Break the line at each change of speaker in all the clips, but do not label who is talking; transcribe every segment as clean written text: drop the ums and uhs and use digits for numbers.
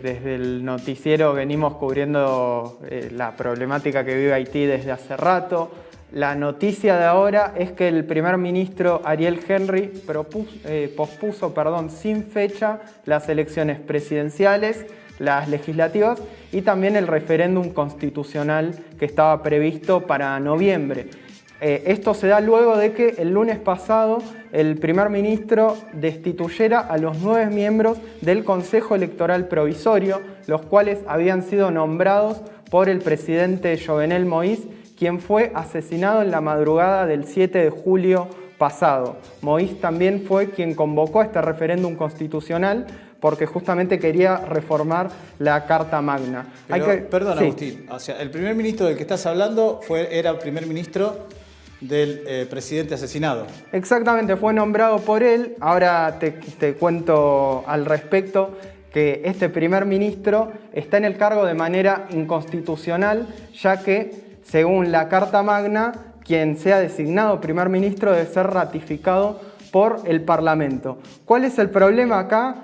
desde el noticiero venimos cubriendo la problemática que vive Haití desde hace rato. La noticia de ahora es que el primer ministro Ariel Henry pospuso sin fecha las elecciones presidenciales, las legislativas y también el referéndum constitucional que estaba previsto para noviembre. Esto se da luego de que el lunes pasado el primer ministro destituyera a los 9 miembros del Consejo Electoral Provisorio, los cuales habían sido nombrados por el presidente Jovenel Moïse, quien fue asesinado en la madrugada del 7 de julio pasado. Moïse también fue quien convocó a este referéndum constitucional porque justamente quería reformar la Carta Magna.
Perdón, sí. Agustín, o sea, el primer ministro del que estás hablando era el primer ministro del presidente asesinado.
Exactamente, fue nombrado por él. Ahora te cuento al respecto que este primer ministro está en el cargo de manera inconstitucional, ya que según la Carta Magna, quien sea designado primer ministro debe ser ratificado por el Parlamento. ¿Cuál es el problema acá?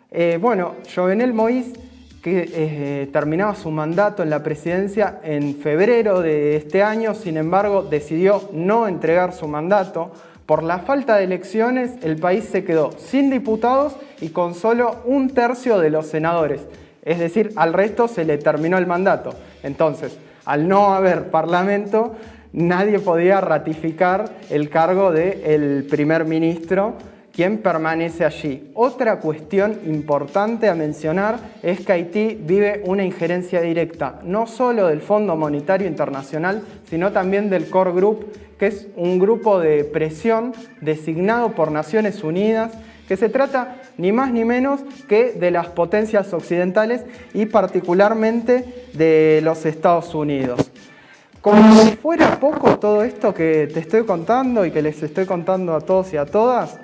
Jovenel Moïse, que terminaba su mandato en la presidencia en febrero de este año, sin embargo, decidió no entregar su mandato. Por la falta de elecciones, el país se quedó sin diputados y con solo 1/3 de los senadores. Es decir, al resto se le terminó el mandato. Entonces, al no haber parlamento, nadie podía ratificar el cargo del primer ministro, quien permanece allí. Otra cuestión importante a mencionar es que Haití vive una injerencia directa, no solo del Fondo Monetario Internacional, sino también del Core Group, que es un grupo de presión designado por Naciones Unidas, que se trata ni más ni menos que de las potencias occidentales y particularmente de los Estados Unidos. Como si fuera poco todo esto que te estoy contando y que les estoy contando a todos y a todas,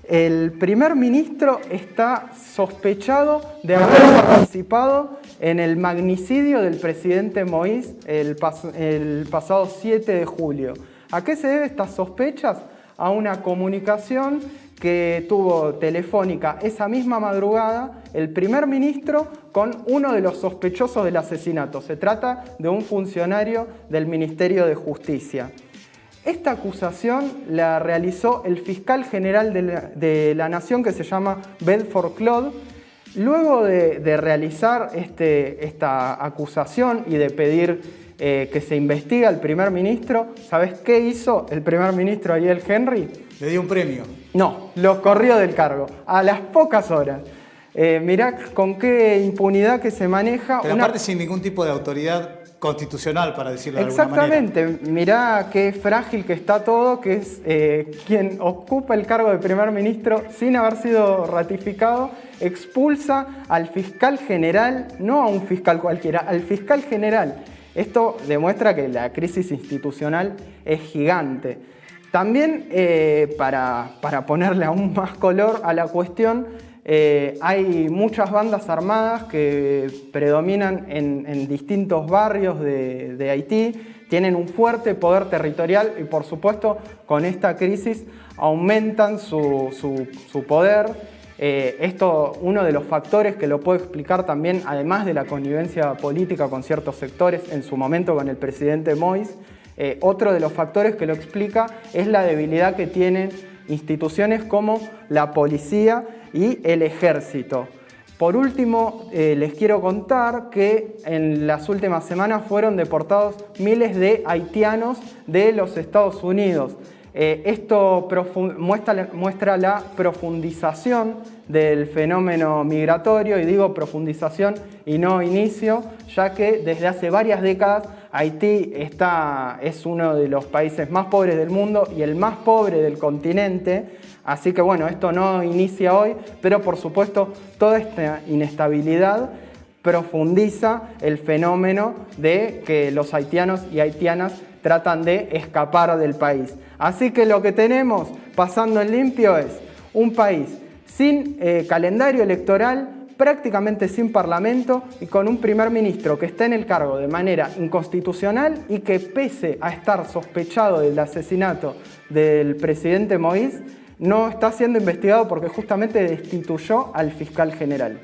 el primer ministro está sospechado de haber participado en el magnicidio del presidente Moïse el pasado 7 de julio. ¿A qué se deben estas sospechas? A una comunicación que tuvo telefónica esa misma madrugada el primer ministro con uno de los sospechosos del asesinato. Se trata de un funcionario del Ministerio de Justicia. Esta acusación la realizó el fiscal general de la Nación, que se llama Bedford Claude. Luego de realizar esta acusación y de pedir que se investigue al primer ministro, ¿sabes qué hizo el primer ministro Ariel Henry?
¿Le dio un premio?
No, lo corrió del cargo a las pocas horas. Mirá con qué impunidad que se maneja.
Pero aparte sin ningún tipo de autoridad constitucional, para decirlo de alguna manera.
Exactamente, mirá qué frágil que está todo, que es quien ocupa el cargo de primer ministro sin haber sido ratificado, expulsa al fiscal general, no a un fiscal cualquiera, al fiscal general. Esto demuestra que la crisis institucional es gigante. También, para ponerle aún más color a la cuestión, hay muchas bandas armadas que predominan en distintos barrios de Haití, tienen un fuerte poder territorial y por supuesto con esta crisis aumentan su poder. Esto, uno de los factores que lo puedo explicar también, además de la connivencia política con ciertos sectores, en su momento con el presidente Moïse, otro de los factores que lo explica es la debilidad que tienen instituciones como la policía y el ejército. Por último, les quiero contar que en las últimas semanas fueron deportados miles de haitianos de los Estados Unidos. Esto muestra la profundización del fenómeno migratorio, y digo profundización y no inicio, ya que desde hace varias décadas Haití es uno de los países más pobres del mundo y el más pobre del continente. Así que bueno, esto no inicia hoy, pero por supuesto toda esta inestabilidad profundiza el fenómeno de que los haitianos y haitianas tratan de escapar del país. Así que lo que tenemos pasando en limpio es un país sin calendario electoral, prácticamente sin parlamento y con un primer ministro que está en el cargo de manera inconstitucional y que, pese a estar sospechado del asesinato del presidente Moïse, no está siendo investigado porque justamente destituyó al fiscal general.